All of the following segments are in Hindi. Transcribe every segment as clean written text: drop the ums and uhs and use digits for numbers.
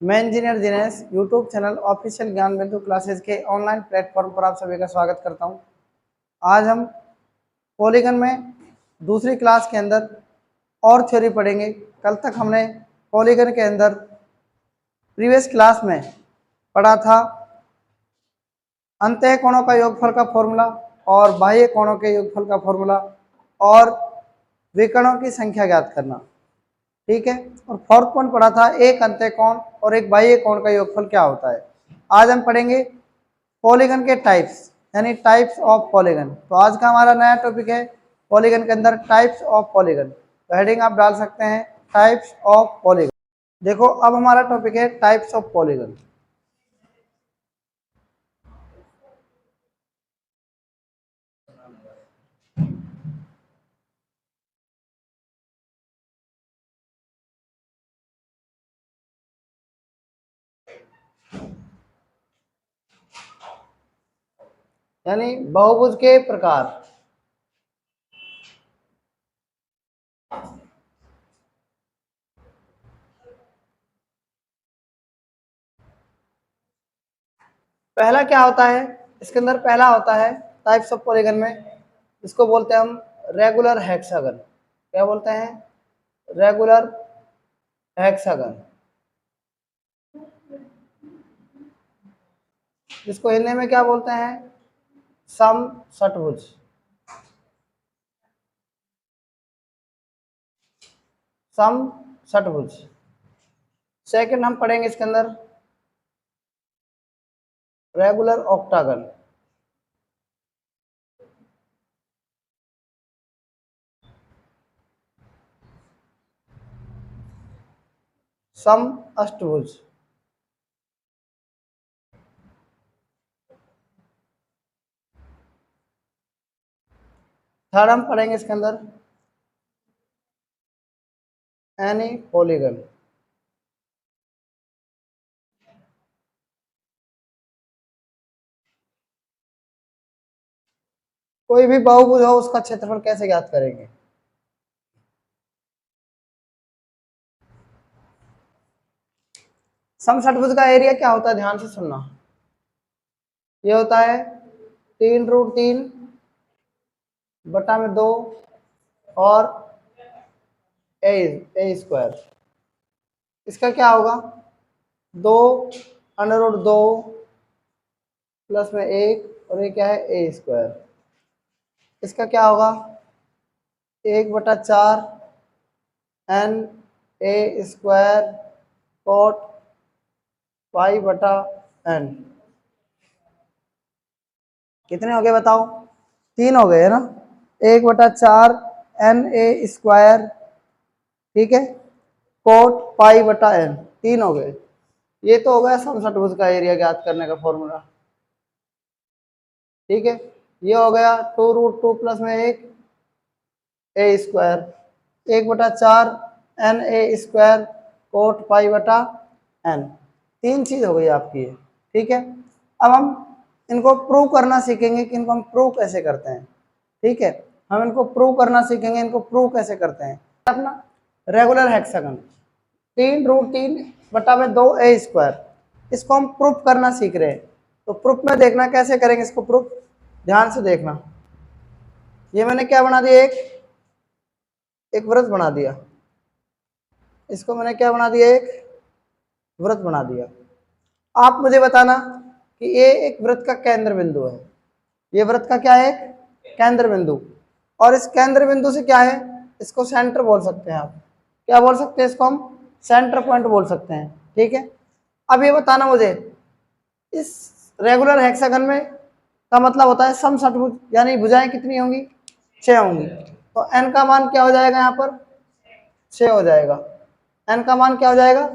मैं engineer Dinesh YouTube channel official ज्ञान बिंदु क्लासेस के ऑनलाइन प्लेटफॉर्म पर आप सभी का स्वागत करता हूं। आज हम पॉलीगन में दूसरी क्लास के अंदर और थ्योरी पढ़ेंगे। कल तक हमने पॉलीगन के अंदर प्रीवियस क्लास में पढ़ा था अंतः कोणों का योगफल का फॉर्मूला और बाह्य कोणों के योगफल का फॉर्मूला और विकर्णों की संख्या ज्ञात करना। ठीक है, और फोर्थ पॉइंट पढ़ा था एक अंतः कोण और एक बाह्य कोण का योगफल क्या होता है। आज हम पढ़ेंगे पॉलीगन के टाइप्स, यानी टाइप्स ऑफ पॉलीगन। तो आज का हमारा नया टॉपिक है पॉलीगन के अंदर टाइप्स ऑफ पॉलीगन। तो हेडिंग आप डाल सकते हैं टाइप्स ऑफ पॉलीगन। देखो अब हमारा टॉपिक है टाइप्स ऑफ पॉलीगन। यानी बहुभुज के प्रकार। पहला क्या होता है इसके अंदर, पहला होता है टाइप्स ऑफ पॉलीगन में, इसको बोलते हैं हम रेगुलर हेक्सागन। क्या बोलते हैं? रेगुलर हेक्सागन, जिसको हिंदी में क्या बोलते हैं? सम षटभुज। सम षटभुज। सेकंड हम पढ़ेंगे इसके अंदर रेगुलर ऑक्टागन। सम अष्टभुज। थर्ड हम पढ़ेंगे इसके अंदर एनी पॉलीगन। कोई भी बहुभुज हो उसका क्षेत्रफल कैसे ज्ञात करेंगे? सम षटभुज का एरिया क्या होता है, ध्यान से सुनना। ये होता है 3√3 बटा में 2 और ए स्क्वायर। इसका क्या होगा? 2√2 प्लस में 1 और ये क्या है? A square. इसका क्या होगा? 1/4 N A square cot pi बटा एन। कितने हो गए बताओ? 3 हो गए है ना। 1/4 एन ए स्क्वायर, ठीक है, कोट पाई बटा एन, 3 हो गए। ये तो हो गया सम षटभुज का एरिया ज्ञात करने का फॉर्मूला। ठीक है, ये हो गया 2√2 प्लस में 1 A square, 1/4 N A square कोट पाई बटा एन। 3 चीज हो गई आपकी ये। ठीक है, अब हम इनको प्रूव करना सीखेंगे कि इनको हम प्रूव कैसे करते हैं। ठीक है, हम इनको प्रूव करना सीखेंगे, इनको प्रूव कैसे करते हैं। अपना रेगुलर हेक्सागन 3√3 बटा में 2 ए स्क्वायर, इसको हम प्रूफ करना सीख रहे हैं। तो प्रूफ में देखना कैसे करेंगे इसको प्रूफ, ध्यान से देखना। ये मैंने क्या बना दिया? एक वृत्त बना दिया। इसको मैंने क्या बना दिया? एक वृत्त बना दिया। आप मुझे बताना कि ये एक वृत्त का केंद्र बिंदु है। ये वृत्त का क्या है? केंद्र बिंदु। और इस केंद्र बिंदु से क्या है? इसको सेंटर बोल सकते हैं आप। क्या बोल सकते हैं? इसको हम सेंटर पॉइंट बोल सकते हैं। ठीक है, अब ये बताना मुझे, इस रेगुलर हेक्सागन में का मतलब होता है सम षटभुज, यानी भुजाएं कितनी होंगी? 6 होंगी। तो n का मान क्या हो जाएगा? यहाँ पर 6 हो जाएगा। n का मान क्या हो जाएगा?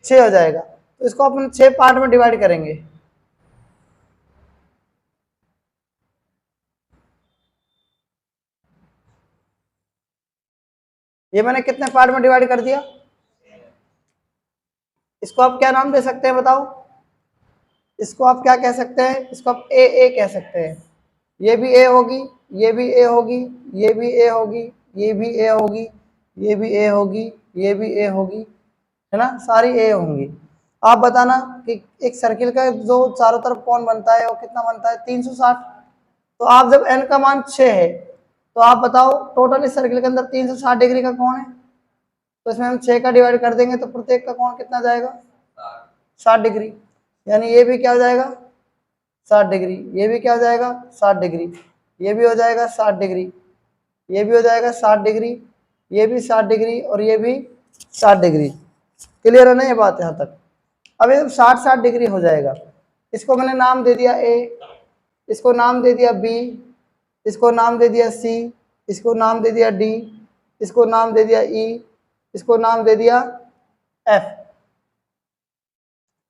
6 हो जाएगा। तो इसको अपन 6 पार्ट में डिवाइड करेंगे। ये मैंने कितने पार्ट में डिवाइड कर दिया? इसको आप क्या नाम दे सकते हैं बताओ? इसको आप क्या कह सकते हैं? इसको आप ए कह सकते हैं। ये भी ए होगी, ये भी ए होगी, ये भी ए होगी, ये भी ए होगी, ये भी ए होगी, ये भी ए होगी, है ना, सारी ए होंगी। आप बताना कि एक सर्किल का जो चारों तरफ कोण बनता है वो कितना बनता है, 360। तो आप जब n का मान 6 है तो आप बताओ टोटल इस सर्किल के अंदर 360 डिग्री का कोण है, तो इसमें हम 6 का डिवाइड कर देंगे तो प्रत्येक का कोण कितना जाएगा, 60 डिग्री। यानी ये भी क्या हो जाएगा, 60 डिग्री, ये भी क्या हो जाएगा 60 डिग्री, ये भी हो जाएगा 60 डिग्री, ये भी हो जाएगा 60 डिग्री, ये भी 60 डिग्री और ये भी 60 डिग्री। क्लियर है ना ये बात यहाँ तक। अब ये 60-60 डिग्री हो जाएगा, इसको मैंने नाम दे दिया ए, इसको नाम दे दिया बी, इसको नाम दे दिया सी, इसको नाम दे दिया डी, इसको नाम दे दिया ई, इसको नाम दे दिया एफ।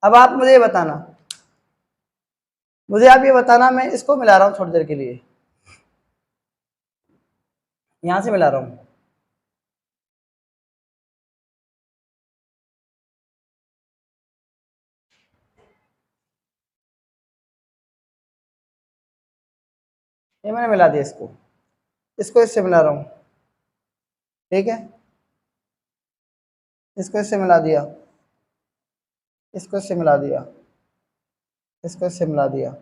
अब आप मुझे बताना, आप ये बताना, मैं इसको मिला रहा हूं थोड़ी देर के लिए, यहां से मिला रहा हूं। ये मैंने मिला दिया, इसको इससे मिला रहा हूं, ठीक है, इसको इससे मिला दिया, इसको इससे मिला दिया, इसको इससे मिला दिया,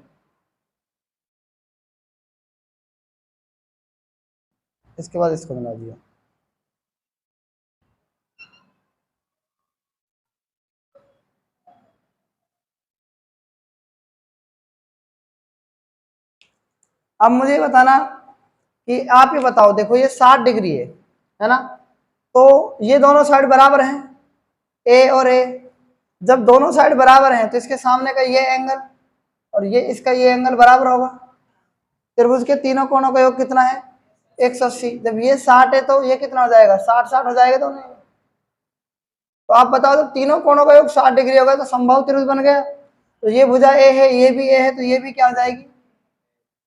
इसके बाद इसको मिला दिया। अब मुझे बताना कि आप ये बताओ, देखो ये 60 डिग्री है ना, तो ये दोनों साइड बराबर हैं, ए और ए। जब दोनों साइड बराबर हैं तो इसके सामने का ये एंगल और ये इसका ये एंगल बराबर होगा। त्रिभुज के तीनों कोणों का योग कितना है, 180। जब ये 60 है तो ये कितना हो जाएगा, 60-60 हो जाएगा दोनों। तो आप बताओ, जब तीनों कोणों का योग 60 डिग्री होगा तो समबाहु त्रिभुज बन गया। तो ये भुजा ए है, ये भी ए है, तो ये भी क्या हो जाएगी,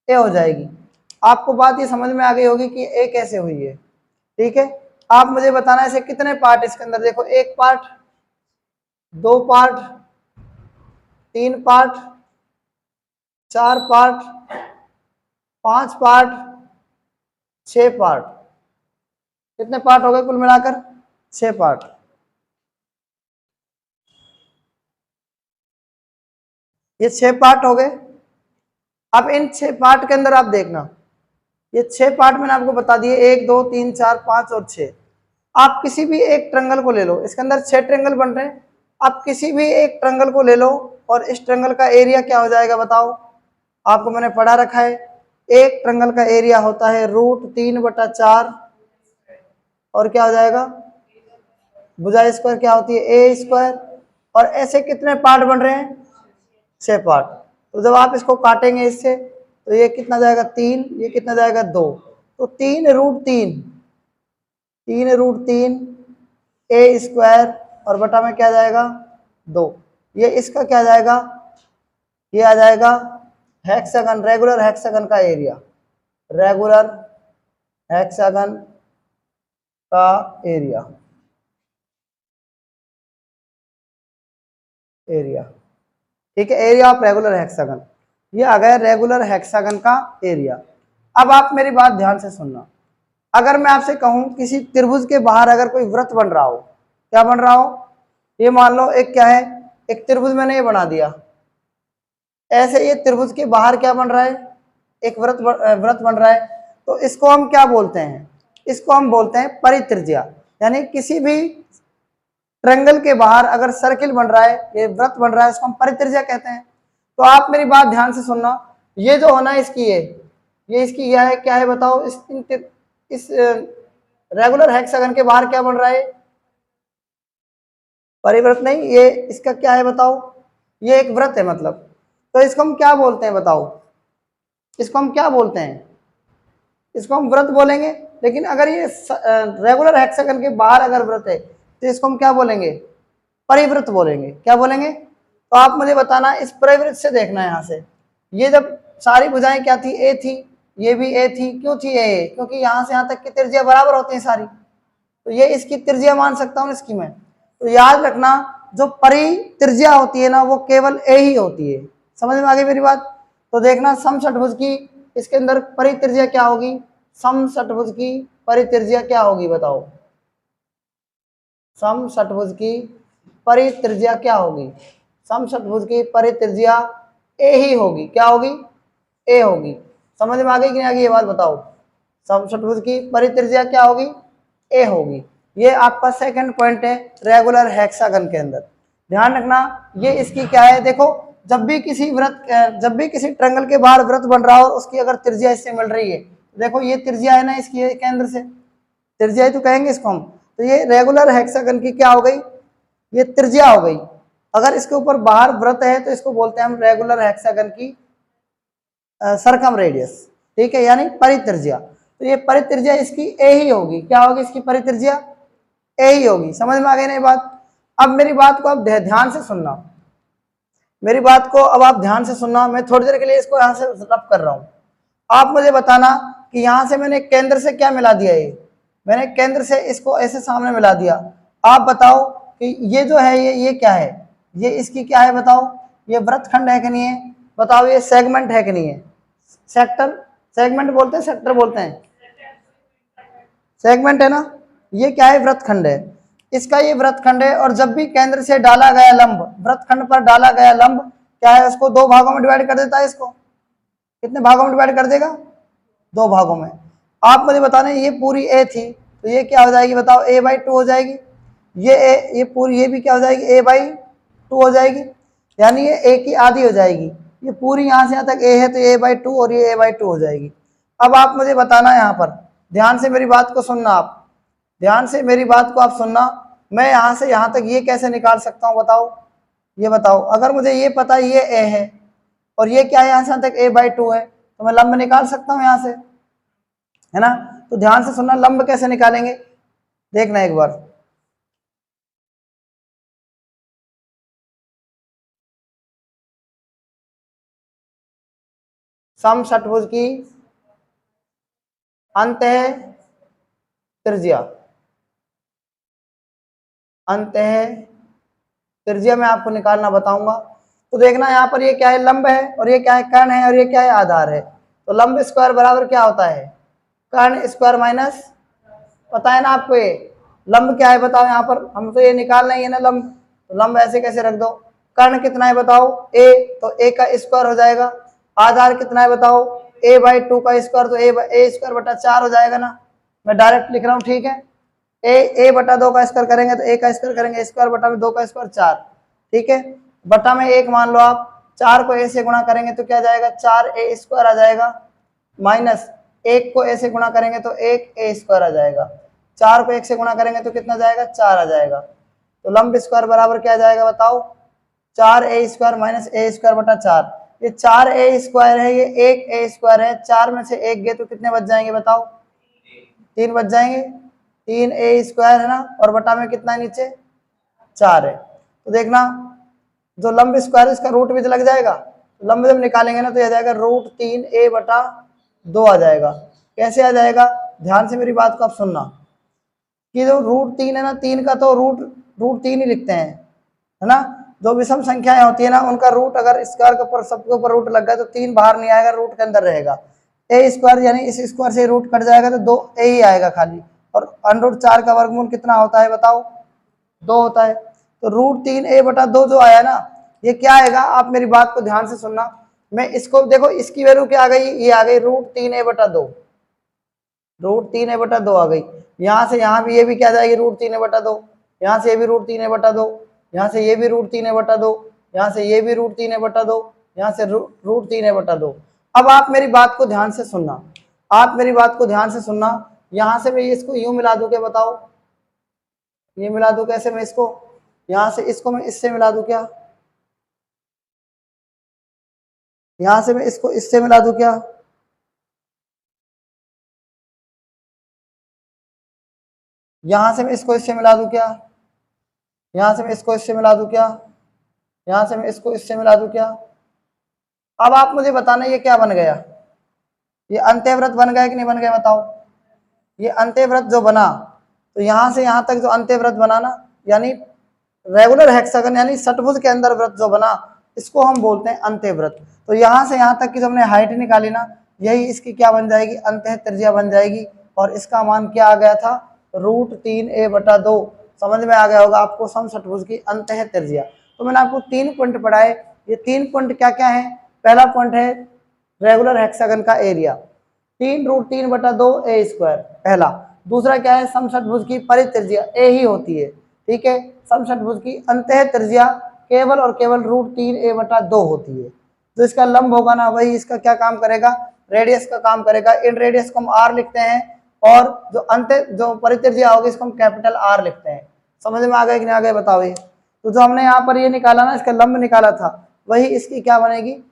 ए हो जाएगी। आपको बात ये समझ में आ गई होगी कि ए कैसे हुई है, ठीक है। आप मुझे बताना ऐसे कितने पार्ट इसके अंदर, देखो 1 part, 2 part, 3 part, 4 part, 5 part, 6 part. कितने पार्ट हो गए कुल मिलाकर, 6 पार्ट। ये 6 पार्ट हो गए। अब इन 6 पार्ट के अंदर आप देखना, ये 6 पार्ट मैंने आपको बता दिए, 1 2 3 4 5 और 6। आप किसी भी एक ट्रायंगल को ले लो, इसके अंदर 6 ट्रायंगल बन रहे हैं। आप किसी भी एक ट्रायंगल को ले लो और इस ट्रायंगल का एरिया क्या हो जाएगा बताओ। आपको मैंने पढ़ा रखा है, एक ट्रायंगल का एरिया होता है √3/4 और क्या हो जाएगा, भुजा स्क्वायर क्या होती है, ए स्क्वायर। और ऐसे कितने पार्ट बन रहे हैं, 6 पार्ट। तो जब आप इसको काटेंगे इससे तो ये कितना जाएगा 3, ये कितना जाएगा 2, तो 3√3, 3√3 ए स्क्वायर और बटा में क्या जाएगा 2। ये इसका क्या जाएगा, ये आ जाएगा हेक्सागन, रेगुलर हेक्सागन का एरिया, रेगुलर हेक्सागन का एरिया, ठीक है, एरिया ऑफ रेगुलर हेक्सागन। ये आ गया रेगुलर हेक्सागन का एरिया। अब आप मेरी बात ध्यान से सुनना, अगर मैं आपसे कहूं किसी त्रिभुज के बाहर अगर कोई वृत्त बन रहा हो, क्या बन रहा हो, ये मान लो एक क्या है, एक त्रिभुज मैंने ये बना दिया, ऐसे ये त्रिभुज के बाहर क्या बन रहा है, एक वृत्त बन रहा है। तो इसको हम क्या बोलते हैं, इसको हम बोलते हैं परित्रिज्या। यानी किसी भी ट्रायंगल के बाहर अगर सर्किल बन रहा है, ये वृत्त बन रहा है, इसको हम परित्रिज्या कहते हैं। तो आप मेरी बात ध्यान से सुनना, ये जो होना है इसकी ये इसकी यह है, क्या है बताओ, इस रेगुलर हेक्सागन के बाहर क्या बन रहा है, परिवृत्त नहीं, ये इसका क्या है बताओ, ये एक वृत्त है मतलब। तो इसको हम क्या बोलते हैं बताओ, इसको हम क्या बोलते हैं, इसको हम वृत्त बोलेंगे। लेकिन अगर ये रेगुलर हेक्सागन के बाहर अगर वृत्त है तो इसको हम क्या बोलेंगे, परिवृत्त बोलेंगे। क्या बोलेंगे, तो आप मुझे बताना, इस परिवृत्त से देखना यहाँ से, ये जब सारी भुजाएं क्या थी, ए थी, ये भी ए थी, क्यों थी ए, क्योंकि यहाँ से यहाँ तक की त्रिज्या बराबर होती है सारी, तो ये इसकी त्रिज्या मान सकता हूँ इसकी मैं। तो याद रखना, जो परित्रिज्या होती है ना वो केवल ए ही होती है। समझ में आ गई मेरी बात। तो देखना समषटभुज की इसके अंदर परित्रिज्या क्या होगी, समषटभुज की परित्रिज्या क्या होगी बताओ, समषटभुज की परित्रिज्या क्या होगी? समषटभुज की परित्रिज्या ए ही होगी। क्या होगी? ए होगी। समझ में आ गई कि नहीं आ गई ये बात बताओ? समषटभुज की परित्रिज्या क्या होगी? ए होगी। ये आपका सेकंड पॉइंट है रेगुलर हेक्सागन के अंदर। ध्यान रखना, ये इसकी क्या है, देखो जब भी किसी ट्रायंगल के बाहर वृत्त बन रहा हो और उसकी अगर त्रिज्या इससे मिल रही है, देखो ये त्रिज्या है ना इसकी केंद्र से, त्रिज्या ही तो कहेंगे इसको हम। तो ये रेगुलर हेक्सागन की क्या हो गई? ये त्रिज्या हो गई। अगर इसके ऊपर बाहर वृत्त है तो इसको बोलते हैं हम रेगुलर हेक्सागन की सरकम रेडियस, ठीक है, यानी परित्रिज्या। तो ये परित्रिज्या इसकी ए ही होगी। क्या होगी इसकी परित्रिज्या? ए ही होगी। समझ में आ गई ना ये बात? अब मेरी बात को अब ध्यान से सुनना, मेरी बात को अब आप ध्यान से सुनना। मैं थोड़ी देर के लिए इसको यहाँ से रफ कर रहा हूँ। आप मुझे बताना कि यहाँ से मैंने केंद्र से क्या मिला दिया, ये मैंने केंद्र से इसको ऐसे सामने मिला दिया। आप बताओ कि ये जो है ये क्या है? ये इसकी क्या है बताओ? ये वृत्तखंड है कि नहीं है? बताओ ये सेगमेंट है कि नहीं है? सेक्टर, सेगमेंट बोलते हैं, सेक्टर बोलते हैं, सेगमेंट है ना। ये क्या है? वृत्तखंड है। इसका ये वृत्तखंड है और जब भी केंद्र से डाला गया लंब, वृत्तखंड पर डाला गया लंब क्या है, उसको दो भागों में डिवाइड कर देता है। इसको कितने भागों में डिवाइड कर देगा? दो भागों में। आप मुझे बताने, ये पूरी ए थी तो ये क्या हो जाएगी बताओ? a/2 हो जाएगी। ये ए, ये पूरी, ये भी क्या हो जाएगी? a/2 हो जाएगी, यानी ये a की आधी हो जाएगी। ये पूरी यहाँ से यहाँ तक a है तो a/2 और ये a/2 हो जाएगी। अब आप मुझे बताना, यहाँ पर ध्यान से मेरी बात को सुनना, आप ध्यान से मेरी बात को आप सुनना। मैं यहाँ से यहाँ तक ये कैसे निकाल सकता हूँ बताओ? ये बताओ, अगर मुझे ये पता ये a है और ये क्या है यहाँ से यहाँ तक a/2 है, तो मैं लंब निकाल सकता हूँ यहाँ से, है ना। तो ध्यान से सुनना, लंब कैसे निकालेंगे देखना एक बार। समषटभुज की अंतः त्रिज्या, अंतः त्रिज्या मैं आपको निकालना बताऊंगा। तो देखना यहाँ पर ये क्या है? लंब है और ये क्या है? कर्ण है और ये क्या है? आधार है। तो लंब स्क्वायर बराबर क्या होता है? कर्ण स्क्वायर माइनस, पता है ना आपको ये लंब क्या है बताओ? यहाँ पर हम तो ये निकालना ही है ना लंब, तो लंब ऐसे कैसे रख दो? कर्ण कितना है बताओ? a, तो a का स्क्वायर हो जाएगा। आधार कितना है बताओ? a/2 का स्क्वायर, तो a² बटा 4 हो जाएगा ना। मैं डायरेक्ट लिख रहा हूँ, ठीक है। a/2 का स्क्वायर करेंगे तो a का स्क्वायर करेंगे, स्क्वायर बटा में 2 का स्क्वायर 4, ठीक है, बटा में 1 मान लो आप। 4 को a से गुणा करेंगे तो क्या आ जाएगा? 4a² आ जाएगा, माइनस 1 को a से गुणा करेंगे तो 1a² आ जाएगा। 4 को 1 से गुणा करेंगे तो कितना जाएगा? 4 आ जाएगा। तो लंब स्क्वायर बराबर क्या जाएगा बताओ? 4a² माइनस a² बटा 4। ये 4a² है, ये 1a² है। 4 में से 1 गए तो कितने बच जाएंगे बताओ? 3 बच जाएंगे। 3a² है ना, और बटा में कितना है नीचे? 4 है। तो देखना, जो लंब स्क्वायर है इसका रूट भी तो लग जाएगा। लंब जब निकालेंगे ना तो यह आ जाएगा √3a/2 आ जाएगा। कैसे आ जाएगा? ध्यान से मेरी बात को आप सुनना कि जो √3 है ना, 3 का तो √3 ही लिखते हैं, है ना। जो विषम संख्याएं होती है ना, उनका रूट अगर स्क्वायर के ऊपर, सबके ऊपर रूट लग गया तो 3 बाहर नहीं आएगा, रूट के अंदर रहेगा। a² यानी इस स्क्वायर से रूट कट जाएगा तो 2a ही आएगा खाली। और √4 का वर्गमूल कितना होता है बताओ? 2 होता है। तो √3a/2 जो आया ना, ये क्या आएगा? आप मेरी बात को ध्यान से सुनना। मैं इसको देखो, इसकी वैल्यू क्या आ गई? ये आ गई √3a/2, √3a/2 आ गई। यहाँ से यहाँ भी ये भी क्या जाएगी? √3a/2। यहाँ से ये भी √3a/2, यहाँ से ये भी √3a/2, यहाँ से ये भी √3a/2, यहाँ से √3a/2। अब आप मेरी बात को ध्यान से सुनना, आप मेरी बात को ध्यान से सुनना। यहाँ से मैं इसको यूं मिला दूं क्या बताओ? ये मिला दूं कैसे मैं इसको? यहाँ से इसको मैं इससे मिला दूं क्या? यहाँ से मैं इसको इससे मिला दूं क्या? यहाँ से मैं इसको इससे मिला दूं क्या? यहाँ से मैं इसको इससे मिला दूं क्या? यहाँ से मैं इसको इससे मिला दूं क्या? अब आप मुझे बताना ये क्या बन गया? ये अंत्यव्रत बन गया कि नहीं बन गया बताओ? ये अंत्यव्रत जो बना, तो यहाँ से यहाँ तक जो अंत्यव्रत बना ना, यानी रेगुलर हेक्सागन यानी षटभुज के अंदर वृत्त जो बना, इसको हम बोलते हैं अंत्यव्रत। तो यहाँ से यहाँ तक की जो हमने हाइट निकाली ना, यही इसकी क्या बन जाएगी? अंतः त्रिज्या बन जाएगी। और इसका मान क्या आ गया था? √3a/2 समझ में आ गया होगा आपको समषटभुज की अंतः त्रिज्या। तो मैंने आपको 3 पॉइंट पढ़ाए। ये 3 पॉइंट क्या क्या है? पहला पॉइंट है रेगुलर हेक्सागन का एरिया 3√3/2 ए स्क्वायर पहला। दूसरा क्या है? समषटभुज की परित्रिज्या ए ही होती है, ठीक है। समषटभुज की अंतः त्रिज्या केवल और केवल √3a/2 होती है। जो इसका लंब होगा ना वही इसका क्या काम करेगा? रेडियस का काम करेगा। इन रेडियस को हम आर लिखते हैं और जो परित्रिज्या होगी इसको हम कैपिटल आर लिखते हैं। समझ में आ गया कि नहीं आ गया बताओ? ये तो जो हमने यहाँ पर ये निकाला ना, इसका लंब निकाला था, वही इसकी क्या बनेगी?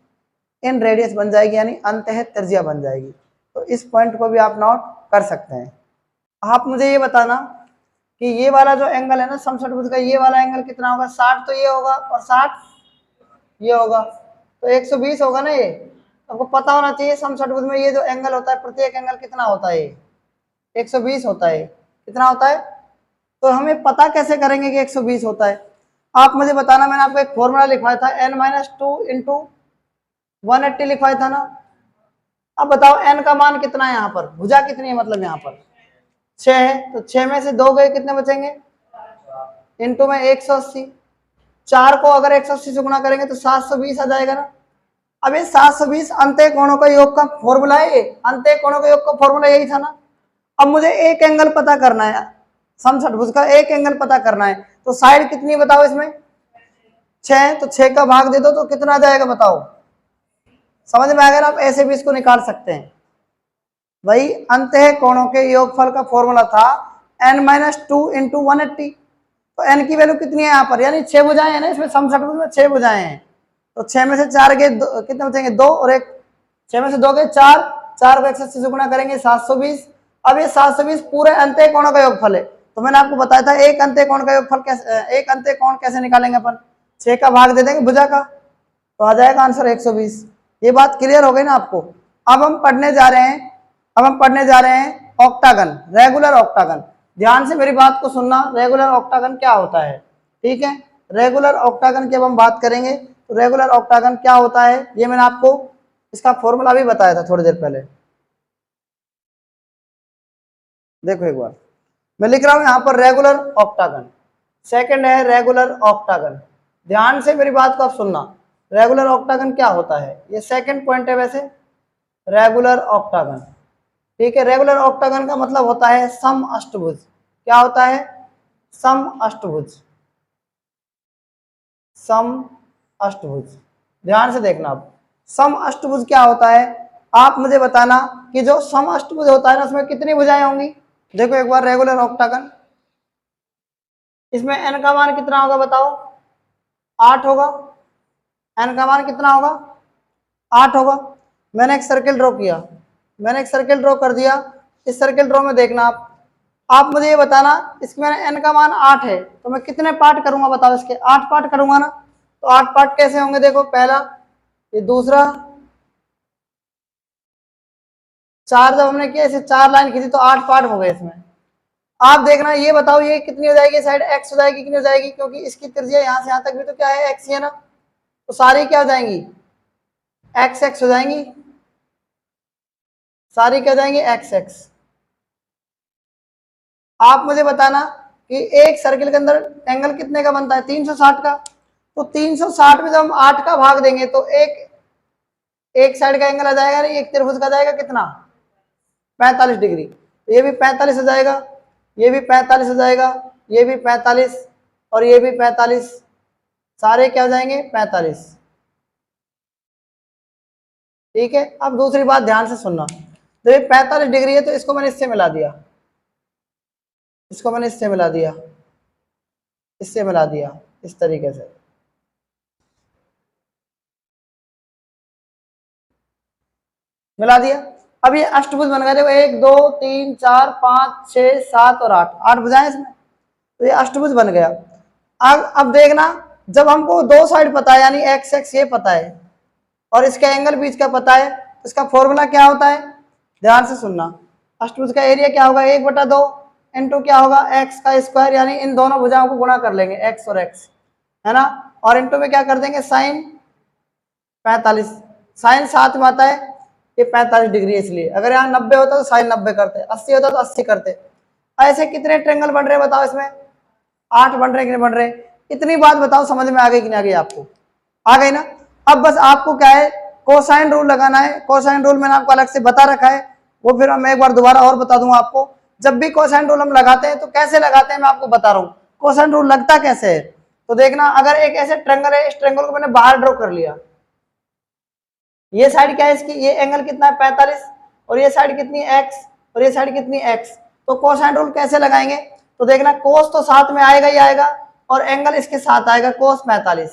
इन रेडियस बन जाएगी, यानी अंतः त्रिज्या बन जाएगी। तो इस पॉइंट को भी आप नोट कर सकते हैं। आप मुझे ये बताना कि ये वाला जो एंगल है ना समषटभुज का, ये वाला एंगल कितना होगा? 60 तो ये होगा और 60 ये होगा, तो 120 होगा ना। ये आपको पता होना चाहिए समषटभुज में ये जो एंगल होता है प्रत्येक एंगल कितना होता है? 120 होता है। कितना होता है? तो हमें पता कैसे करेंगे कि 120 होता है? आप मुझे बताना। मैंने आपको एक फॉर्मूला लिखवाया था, n-2 × 180 लिखवाया था ना। अब बताओ n का मान कितना है? यहाँ पर भुजा कितनी है? मतलब यहाँ पर 6 है, तो 6 में से 2 गए, कितने बचेंगे? इंटू में 180। 4 को अगर 180 से गुणा करेंगे तो 720 आ जाएगा ना। अब ये 720 अंत्य कोणों का योग का फॉर्मूला है। अंत्य कोणों का योग का फॉर्मूला यही था ना। अब मुझे एक एंगल पता करना है, समषटभुज का एक एंगल पता करना है। तो साइड कितनी बताओ इसमें? 6, तो 6 का भाग दे दो तो कितना आ जाएगा बताओ? समझ में आएगा? आप ऐसे भी इसको निकाल सकते हैं। वही अंतः कोणों के योगफल का फॉर्मूला था n-2 × 180। तो n की वैल्यू कितनी है यहाँ पर? यानी 6 भुजाएं हैं ना इसमें, समषटभुज में 6 भुजाएं हैं। तो 6 में से 4 गए, कितने बचेंगे? 2 और 1। 6 में से 2 गए 4, 4 को 180 से गुणा करेंगे 720। अब ये 720 पूरे अंतः कोणों का योगफल है। तो मैंने आपको बताया था एक अंतः कोण का योगफल कैसे, एक अंतः कोण कैसे निकालेंगे अपन? 6 का भाग दे देंगे भुजा का, तो आ जाएगा आंसर 120। ये बात क्लियर हो गई ना आपको? अब हम पढ़ने जा रहे हैं ऑक्टागन, रेगुलर ऑक्टागन। ध्यान से मेरी बात को सुनना। रेगुलर ऑक्टागन क्या होता है? ठीक है, रेगुलर ऑक्टागन की अब हम बात करेंगे। तो रेगुलर ऑक्टागन क्या होता है ये मैंने आपको इसका फॉर्मूला भी बताया था थोड़ी देर पहले। देखो एक बार मैं लिख रहा हूं यहां पर रेगुलर ऑक्टागन। सेकंड है रेगुलर ऑक्टागन। ध्यान से मेरी बात को आप सुनना। रेगुलर ऑक्टागन क्या होता है? ये सेकंड पॉइंट है वैसे, रेगुलर ऑक्टागन। ठीक है, रेगुलर ऑक्टागन का मतलब होता है सम अष्टभुज। क्या होता है? सम अष्टभुज। सम अष्टभुज, ध्यान से देखना। अब सम अष्टभुज क्या होता है आप मुझे बताना कि जो सम अष्टभुज होता है ना उसमें कितनी भुजाएं होंगी? देखो एक बार रेगुलर ऑक्टागन, इसमें n का मान कितना होगा बताओ? 8 होगा। n का मान कितना होगा? 8 होगा। मैंने एक सर्किल ड्रॉ किया, मैंने एक सर्किल ड्रॉ कर दिया। इस सर्किल ड्रॉ में देखना आप मुझे ये बताना, इसमें n का मान 8 है तो मैं कितने पार्ट करूंगा बताओ? इसके 8 पार्ट करूंगा ना। तो 8 पार्ट कैसे होंगे? देखो पहला, ये दूसरा, 4 जब हमने किया इसे 4 लाइन खींची तो 8 पार्ट हो गए इसमें। आप देखना, ये बताओ ये कितनी हो जाएगी? साइड x हो जाएगी। कितनी हो जाएगी? क्योंकि इसकी त्रिज्या यहाँ से यहाँ तक भी तो क्या है? x ही है ना। तो सारी क्या हो जाएंगी? x हो जाएंगी। सारी क्या हो जाएंगी? x। आप मुझे बताना कि एक सर्किल के अंदर एंगल कितने का बनता है? 360 का। तो 360 में जब हम 8 का भाग देंगे तो एक साइड का एंगल आ जाएगा, एक त्रिभुज का जाएगा कितना? 45 डिग्री। तो ये भी 45 हो जाएगा, ये भी 45 हो जाएगा, ये भी 45 और ये भी 45। सारे क्या हो जाएंगे? 45। ठीक है, अब दूसरी बात ध्यान से सुनना। तो ये 45 डिग्री है तो इसको मैंने इससे मिला दिया, इसको मैंने इससे मिला दिया, इससे मिला दिया, इस तरीके से। मिला दिया। अब ये अष्टभुज बन गया। देखो 1 2 3 4 5 6 7 और 8, 8 भुजाएं इसमें। तो ये अष्टभुज बन गया। अब देखना, जब हमको दो साइड पता है यानी x ये पता है और इसका एंगल बीच का पता है, तो इसका फॉर्मूला क्या होता है? ध्यान से सुनना। अष्टभुज का एरिया क्या होगा? 1/2 इंटू क्या होगा? x का स्क्वायर, यानी इन दोनों भुजाओं को गुणा कर लेंगे, x और x, है ना। और इंटू में क्या कर देंगे? साइन 45। साइन 7 में आता है, ये 45 डिग्री है इसलिए। अगर यहाँ 90 होता तो साइन 90 करते, 80 होता तो 80 करते। ऐसे कितने ट्रेंगल बन रहे हैं बताओ इसमें? 8 बन रहे कि नहीं बन रहे? इतनी बात बताओ समझ में आ गई कि नहीं आ गई आपको? आ गई ना? अब बस आपको क्या है, कोसाइन रूल लगाना है। कोसाइन रूल मैंने आपको अलग से बता रखा है, वो फिर मैं एक बार दोबारा और बता दूंगा आपको। जब भी कोसाइन रूल हम लगाते हैं तो कैसे लगाते हैं मैं आपको बता रहा हूँ। कोसाइन रूल लगता कैसे है तो देखना, अगर एक ऐसे ट्रायंगल है, इस ट्रायंगल को मैंने बाहर ड्रॉ कर लिया, ये साइड क्या है इसकी, ये एंगल कितना है 45, और ये साइड कितनी x, और ये साइड कितनी x। तो कोसाइन रूल कैसे लगाएंगे तो देखना, कोस तो साथ में आएगा ही आएगा और एंगल इसके साथ आएगा कोस 45,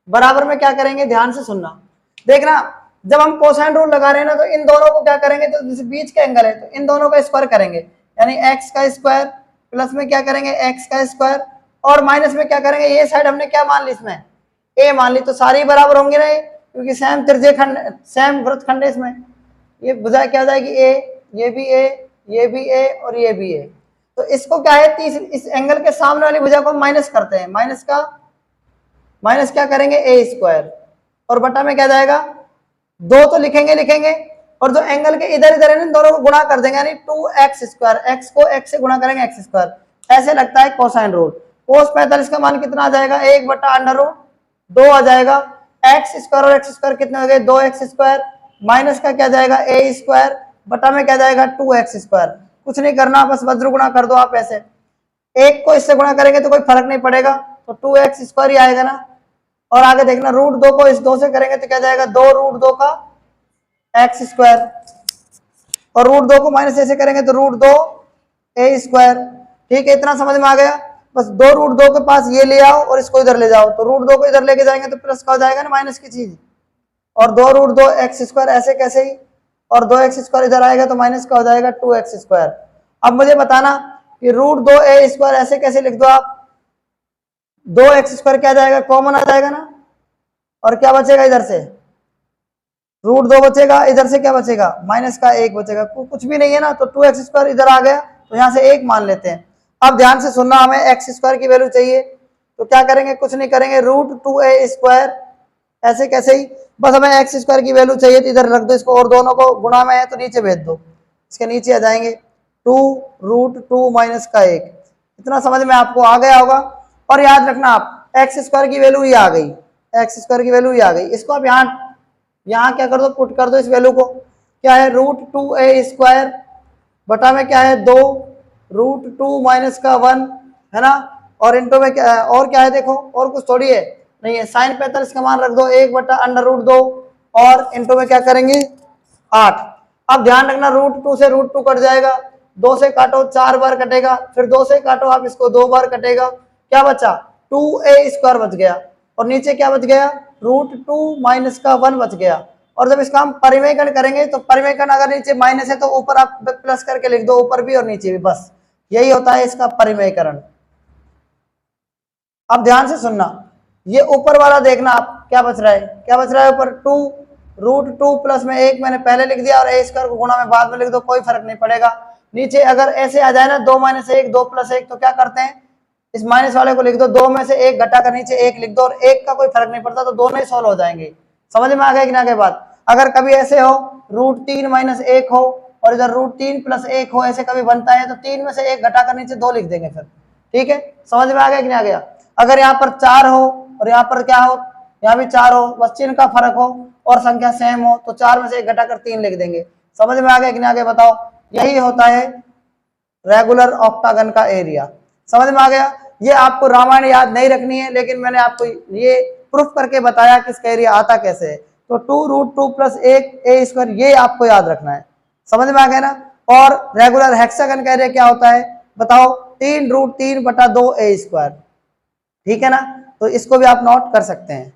बराबर में क्या करेंगे, ध्यान से सुनना। देखना जब हम कोसाइन रूल लगा रहे हैं ना तो इन दोनों को क्या करेंगे, तो जैसे बीच के एंगल है तो इन दोनों का स्क्वायर करेंगे, यानी x का स्क्वायर प्लस में क्या करेंगे x का स्क्वायर, और माइनस में क्या करेंगे, ये साइड हमने क्या मान ली इसमें a मान ली, तो सारी बराबर होंगे ना क्योंकि सेम त्रिज्य खंड, सेम वृत्तखंड है इसमें। ये भुजा क्या हो जाएगी a, ये भी a, ये भी a और ये भी a। तो इसको क्या है, इस एंगल के सामने वाली भुजा को माइनस करते हैं, माइनस क्या करेंगे a स्क्वायर, और बटा में क्या जाएगा, दो तो लिखेंगे और जो एंगल के इधर इधर है ना दोनों को गुणा कर देंगे, यानी 2x स्क्वायर, x को x से गुणा करेंगे x स्क्वायर। ऐसे लगता है कोसाइन रूल। कोस 45 का मान कितना आ जाएगा, 1/√2 आ जाएगा। x स्क्वायर और x स्क्वायर कितने हो गए, 2x स्क्वायर, माइनस का क्या जाएगा a स्क्वायर, बटा में क्या जाएगा 2x स्क्वायर। कुछ नहीं करना, बस वज्र गुणा कर दो आप ऐसे, एक को इससे गुणा करेंगे तो कोई फर्क नहीं पड़ेगा, तो 2x स्क्वायर ही आएगा ना। और आगे देखना, √2 को इस 2 से करेंगे तो क्या जाएगा, 2√2 का x स्क्वायर, और √2 को माइनस ऐसे करेंगे तो √2 a स्क्वायर। ठीक है, इतना समझ में आ गया। बस 2√2 के पास ये ले आओ और इसको इधर ले जाओ, तो √2 को इधर लेके जाएंगे तो प्लस का हो जाएगा ना माइनस की चीज, और 2√2 x स्क्वायर ऐसे कैसे ही, और 2x स्क्वायर इधर आएगा तो माइनस का हो जाएगा 2x स्क्वायर। अब मुझे बताना कि √2 a स्क्वायर ऐसे कैसे लिख दो आप, 2x स्क्वायर क्या जाएगा, कॉमन आ जाएगा ना, और क्या बचेगा इधर से, √2 बचेगा, इधर से क्या बचेगा, माइनस का 1 बचेगा, कुछ भी नहीं है ना, तो 2x स्क्वायर इधर आ गया तो यहाँ से 1 मान लेते हैं। अब ध्यान से सुनना, हमें x स्क्वायर की वैल्यू चाहिए तो क्या करेंगे, कुछ नहीं करेंगे, √2a स्क्वायर ऐसे कैसे ही, बस हमें x स्क्वायर की वैल्यू चाहिए तो इधर रख दो इसको, और दोनों को गुणा में है तो नीचे भेज दो, इसके नीचे आ जाएंगे 2√2 माइनस का 1। इतना समझ में आपको आ गया होगा। और याद रखना आप, x स्क्वायर की वैल्यू ये आ गई, x स्क्वायर की वैल्यू ये आ गई, इसको आप यहाँ क्या कर दो, पुट कर दो इस वैल्यू को, क्या है √2a स्क्वायर बटा में क्या है 2 √2 माइनस का 1 है ना, और इंटू में क्या है, और क्या है देखो, और कुछ थोड़ी है नहीं है, साइन 45 का मान रख दो 1/√2 और इंटू में क्या करेंगे 8। अब ध्यान रखना, √2 से √2 कट जाएगा, 2 से काटो 4 बार कटेगा, फिर 2 से काटो आप इसको 2 बार कटेगा, क्या बचा 2a स्क्वायर बच गया, और नीचे क्या बच गया √2 माइनस का 1 बच गया। और जब इसका हम परिमेयकरण करेंगे तो परिमेयकरण अगर नीचे माइनस है तो ऊपर आप प्लस करके लिख दो, ऊपर भी और नीचे भी, बस यही होता है इसका परिमेयकरण। अब ध्यान से सुनना, ये ऊपर वाला देखना आप क्या बच रहा है, क्या बच रहा है ऊपर 2 √2 प्लस में 1 मैंने पहले लिख दिया, और a स्क्वायर को गुणा में बाद में लिख दो, कोई फर्क नहीं पड़ेगा। नीचे अगर ऐसे आ जाए ना 2 - 1 2 + 1 तो क्या करते हैं, इस माइनस वाले को लिख दो, 2 में से 1 घटा कर नीचे 1 लिख दो, और 1 का कोई फर्क नहीं पड़ता, तो दोनों ही सॉल्व हो जाएंगे। समझ में आ गया कि ना? के बाद अगर कभी ऐसे हो √3 - 1 हो और इधर √3 + 1 हो, ऐसे कभी बनता है तो 3 में से 1 घटा कर नीचे 2 लिख देंगे फिर। ठीक है, समझ में आ गया कि नहीं आ गया? अगर यहाँ पर 4 हो और यहाँ पर क्या हो, यहाँ भी 4 हो, बस चिन्ह का फर्क हो और संख्या सेम हो तो 4 में से 1 घटाकर 3 लिख देंगे। समझ में आ गया कि नहीं आ गया बताओ? यही होता है रेगुलर ऑक्टागन का एरिया। समझ में आ गया? ये आपको रामायण याद नहीं रखनी है, लेकिन मैंने आपको ये प्रूफ करके बताया कि इसका एरिया आता कैसे है। तो 2 √2 + 1 a स्क्वायर, ये आपको याद रखना है। समझ में आ गया ना? और रेगुलर हेक्सागन का एरिया क्या होता है बताओ? 3 √3/2 a स्क्वायर। ठीक है ना? तो इसको भी आप नोट कर सकते हैं।